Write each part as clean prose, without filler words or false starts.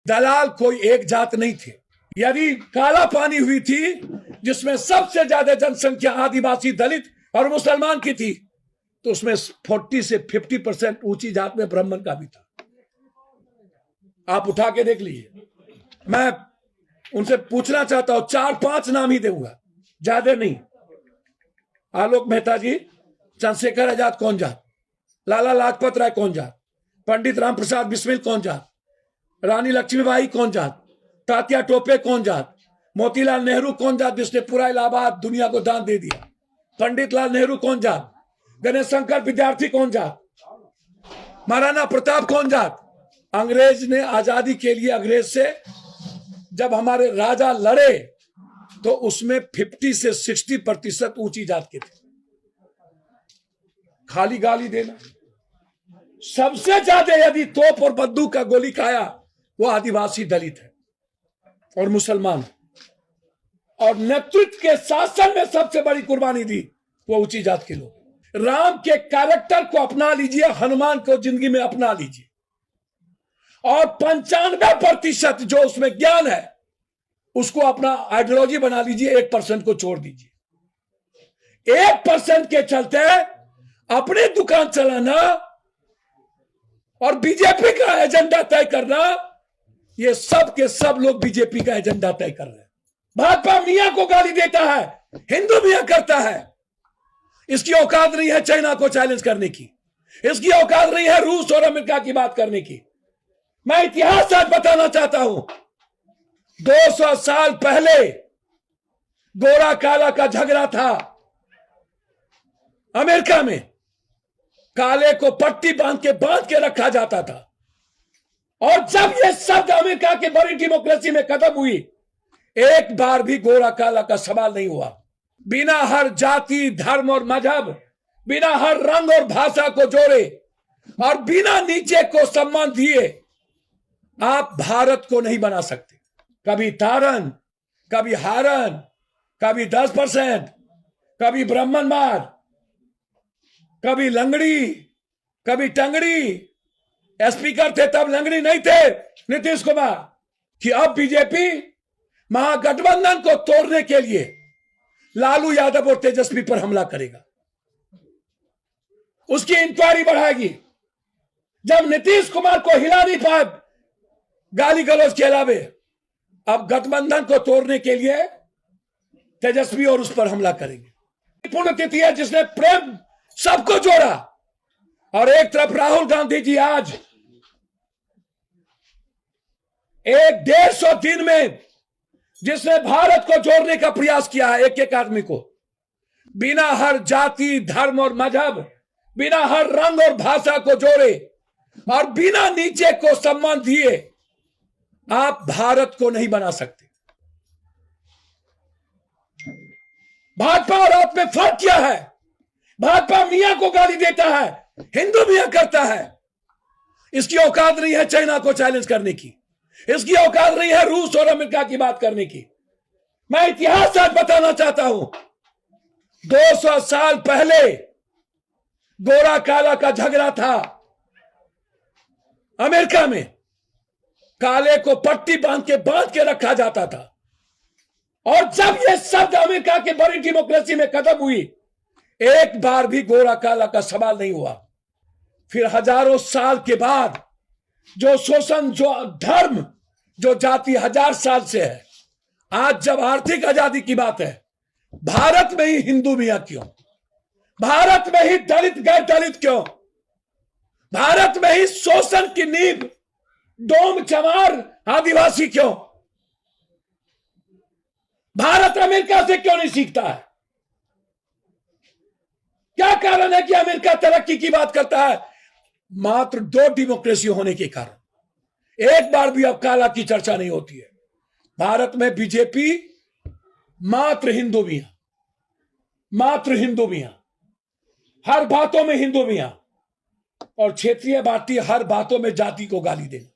दलाल कोई एक जात नहीं थे। यदि काला पानी हुई थी जिसमें सबसे ज्यादा जनसंख्या आदिवासी, दलित और मुसलमान की थी, तो उसमें 40 से 50% ऊंची जात में ब्राह्मण का भी था। आप उठा के देख लीजिए। मैं उनसे पूछना चाहता हूं, 4-5 नाम ही दूंगा, ज्यादा नहीं। आलोक मेहता जी, चंद्रशेखर आजाद कौन जात, लाला लाजपत राय कौन जात, पंडित राम प्रसाद बिस्मिल कौन जात, रानी लक्ष्मीबाई कौन जात, तात्या टोपे कौन जात, मोतीलाल नेहरू कौन जात जिसने पूरा इलाहाबाद दुनिया को दान दे दिया, पंडित लाल नेहरू कौन जात, गणेश शंकर विद्यार्थी कौन जात, महाराणा प्रताप कौन जात। अंग्रेज ने आजादी के लिए, अंग्रेज से जब हमारे राजा लड़े तो उसमें 50 से 60% ऊंची जात के थे। खाली गाली देना। सबसे ज्यादा यदि तोप और बंदूक का गोली खाया वो आदिवासी, दलित है और मुसलमान, और नेतृत्व के शासन में सबसे बड़ी कुर्बानी दी वो ऊंची जात के लोग। राम के कैरेक्टर को अपना लीजिए, हनुमान को जिंदगी में अपना लीजिए, और 95% जो उसमें ज्ञान है उसको अपना आइडियोलॉजी बना लीजिए। 1% को छोड़ दीजिए। 1% के चलते अपनी दुकान चलाना और बीजेपी का एजेंडा तय करना, ये सब के सब लोग बीजेपी का एजेंडा तय कर रहे हैं। भाजपा मियां को गाली देता है, हिंदू मियां करता है। इसकी औकात नहीं है चाइना को चैलेंज करने की, इसकी औकात नहीं है रूस और अमेरिका की बात करने की। मैं इतिहास आज बताना चाहता हूं। 200 साल पहले गोरा काला का झगड़ा था अमेरिका में। काले को पट्टी बांध के रखा जाता था, और जब यह शब्द अमेरिका के बड़ी डेमोक्रेसी में खत्म हुई, एक बार भी गोरा काला का सवाल नहीं हुआ। बिना हर जाति, धर्म और मजहब, बिना हर रंग और भाषा को जोड़े और बिना नीचे को सम्मान दिए आप भारत को नहीं बना सकते। कभी तारन, कभी हारन, कभी 10%, कभी ब्राह्मणवाद, कभी लंगड़ी, कभी टंगड़ी। स्पीकर थे तब लंगड़ी नहीं थे नीतीश कुमार। कि अब बीजेपी महागठबंधन को तोड़ने के लिए लालू यादव और तेजस्वी पर हमला करेगा, उसकी इंक्वायरी बढ़ाएगी। जब नीतीश कुमार को हिला नहीं पाए गाली गलौज के अलावे, अब गठबंधन को तोड़ने के लिए तेजस्वी और उस पर हमला करेंगे। पुण्यतिथि है जिसने प्रेम सबको जोड़ा, और एक तरफ राहुल गांधी जी आज 150 दिन में जिसने भारत को जोड़ने का प्रयास किया है, एक एक आदमी को, बिना हर जाति, धर्म और मजहब, बिना हर रंग और भाषा को जोड़े और बिना नीचे को सम्मान दिए आप भारत को नहीं बना सकते। भाजपा और आप में फर्क क्या है? भाजपा मियां को गाली देता है, हिंदू मियां करता है। इसकी औकात नहीं है चाइना को चैलेंज करने की, इसकी औकात नहीं है रूस और अमेरिका की बात करने की। मैं इतिहास आज बताना चाहता हूं। 200 साल पहले गोरा काला का झगड़ा था अमेरिका में। काले को पट्टी बांध के रखा जाता था, और जब यह शब्द अमेरिका के बड़ी डेमोक्रेसी में खत्म हुई, एक बार भी गोरा काला का सवाल नहीं हुआ। फिर हजारों साल के बाद जो शोषण, जो धर्म, जो जाति 1000 साल से है, आज जब आर्थिक आजादी की बात है, भारत में ही हिंदू मियां क्यों? भारत में ही दलित गैर दलित क्यों? भारत में ही शोषण की नींव डोम चमार आदिवासी क्यों? भारत अमेरिका से क्यों नहीं सीखता है? क्या कारण है कि अमेरिका तरक्की की बात करता है? मात्र 2 डेमोक्रेसी होने के कारण एक बार भी अब काला की चर्चा नहीं होती है। भारत में बीजेपी मात्र हिंदू मियां, मात्र हिंदू मियां, हर बातों में हिंदू मियां, और क्षेत्रीय बाटी हर बातों में जाति को गाली देना।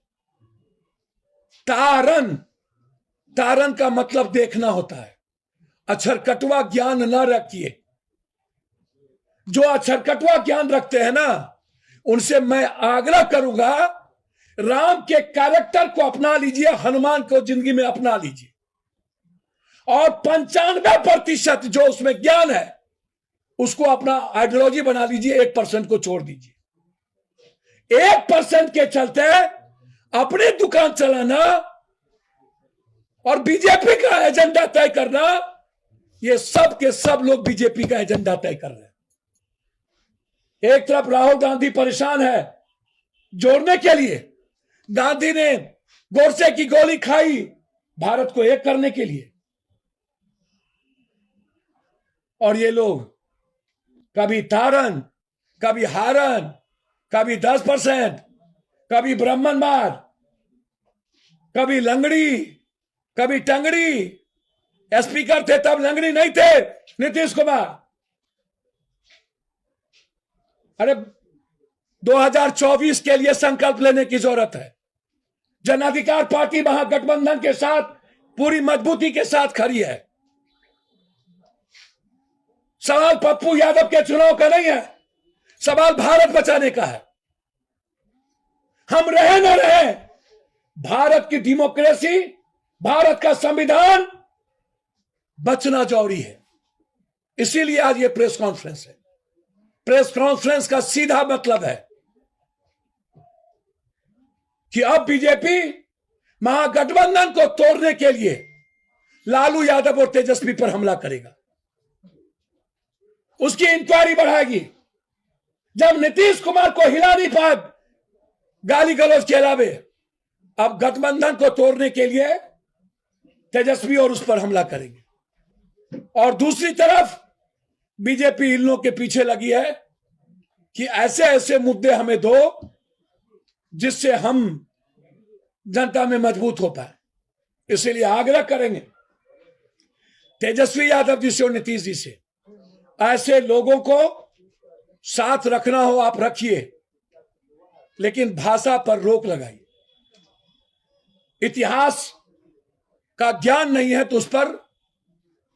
तारन, तारन का मतलब देखना होता है। अक्षरकटवा ज्ञान न रखिए। जो अक्षरकटवा ज्ञान रखते हैं ना, उनसे मैं आग्रह करूंगा राम के कैरेक्टर को अपना लीजिए, हनुमान को जिंदगी में अपना लीजिए, और 95% जो उसमें ज्ञान है उसको अपना आइडियोलॉजी बना लीजिए, 1% को छोड़ दीजिए। 1% के चलते अपनी दुकान चलाना और बीजेपी का एजेंडा तय करना, ये सब के सब लोग बीजेपी का एजेंडा तय कर रहे हैं। एक तरफ राहुल गांधी परेशान है जोड़ने के लिए, गांधी ने गोडसे की गोली खाई भारत को एक करने के लिए, और ये लोग कभी तारन, कभी हारन, कभी 10%, कभी ब्राह्मणवाद, कभी लंगड़ी, कभी टंगड़ी। स्पीकर थे तब लंगड़ी नहीं थे नीतीश कुमार। अरे 2024 के लिए संकल्प लेने की जरूरत है। जन अधिकार पार्टी महागठबंधन के साथ पूरी मजबूती के साथ खड़ी है। सवाल पप्पू यादव के चुनाव का नहीं है, सवाल भारत बचाने का है। हम रहे न रहे, भारत की डेमोक्रेसी, भारत का संविधान बचना जरूरी है। इसीलिए आज ये प्रेस कॉन्फ्रेंस है। प्रेस कॉन्फ्रेंस का सीधा मतलब है कि अब बीजेपी महागठबंधन को तोड़ने के लिए लालू यादव और तेजस्वी पर हमला करेगा, उसकी इंक्वायरी बढ़ाएगी। जब नीतीश कुमार को हिला नहीं पाए गाली गलौज के अलावे, अब गठबंधन को तोड़ने के लिए तेजस्वी और उस पर हमला करेंगे। और दूसरी तरफ बीजेपी इन लोगों के पीछे लगी है कि ऐसे ऐसे मुद्दे हमें दो जिससे हम जनता में मजबूत हो पाए। इसलिए आग्रह करेंगे तेजस्वी यादव जी से और नीतीश जी से, ऐसे लोगों को साथ रखना हो आप रखिए, लेकिन भाषा पर रोक लगाइए। इतिहास का ज्ञान नहीं है तो उस पर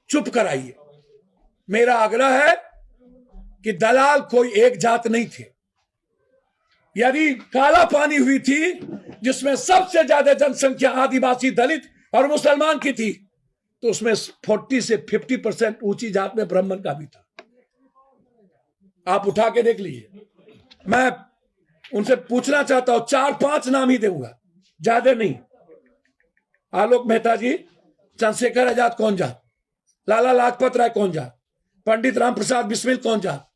चुप कराइए। मेरा आग्रह है कि दलाल कोई एक जात नहीं थे। यदि काला पानी हुई थी जिसमें सबसे ज्यादा जनसंख्या आदिवासी, दलित और मुसलमान की थी, तो उसमें 40 से 50% ऊंची जात में ब्राह्मण का भी था। आप उठा के देख लीजिए। मैं उनसे पूछना चाहता हूं, 4-5 नाम ही दूंगा, ज्यादा नहीं। आलोक मेहता जी, चंद्रशेखर आजाद कौन जात, लाला लाजपत राय कौन जात, पंडित राम प्रसाद बिस्मिल कौन जात,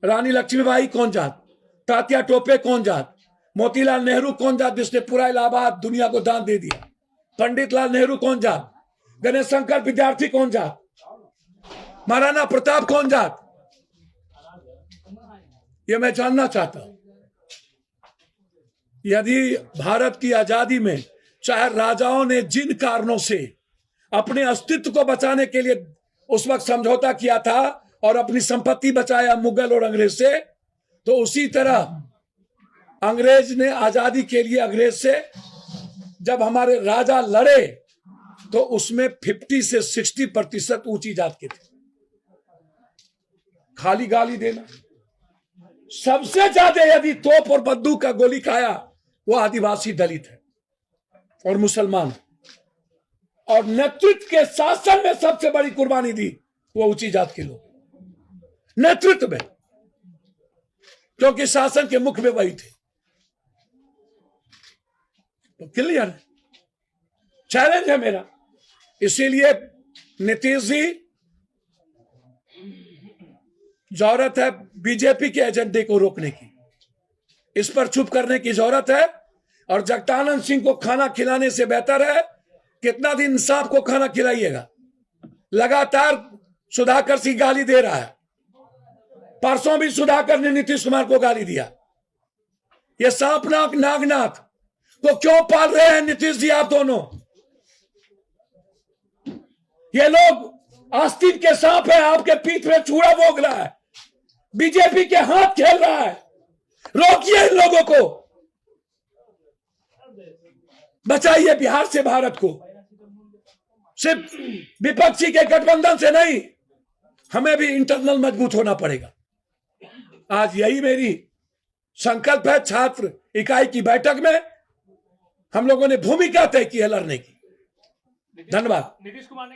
रानी लक्ष्मीबाई कौन जात, तात्या टोपे कौन जात, मोतीलाल नेहरू कौन जात जिसने पूरा इलाहाबाद दुनिया को दान दे दिया, पंडित लाल नेहरू कौन जात, गणेश शंकर विद्यार्थी कौन जात, महाराणा प्रताप कौन जात, ये मैं जानना चाहता हूं। यदि भारत की आजादी में चाहे राजाओं ने जिन कारणों से अपने अस्तित्व को बचाने के लिए उस वक्त समझौता किया था और अपनी संपत्ति बचाया मुगल और अंग्रेज से, तो उसी तरह अंग्रेज ने आजादी के लिए अंग्रेज से जब हमारे राजा लड़े तो उसमें 50 से 60% ऊंची जात के थे। खाली गाली देना। सबसे ज्यादा यदि तोप और बंदूक का गोली खाया वो आदिवासी, दलित है और मुसलमान, और नेतृत्व के शासन में सबसे बड़ी कुर्बानी दी वो ऊंची जात के लोग नेतृत्व में, क्योंकि शासन के मुख में वही थे। तो क्लियर चैलेंज है मेरा। इसीलिए नीतीश जी, जरूरत है बीजेपी के एजेंडे को रोकने की, इस पर चुप करने की जरूरत है। और जगदानंद सिंह को खाना खिलाने से बेहतर है, कितना दिन सांप को खाना खिलाइएगा। लगातार सुधाकर सिंह गाली दे रहा है, परसों भी सुधाकर ने नीतीश कुमार को गाली दिया। ये सांपनाक नागनाथ को क्यों पाल रहे हैं नीतीश जी आप दोनों? ये लोग आस्तीन के सांप है, आपके पीठ में चूड़ा भोग रहा है, बीजेपी के हाथ खेल रहा है। रोकिए इन लोगों को, बचाइए बिहार से भारत को। सिर्फ विपक्षी के गठबंधन से नहीं, हमें भी इंटरनल मजबूत होना पड़ेगा। आज यही मेरी संकल्प है। छात्र इकाई की बैठक में हम लोगों ने भूमिका तय की है लड़ने की। धन्यवाद। नीतीश कुमार ने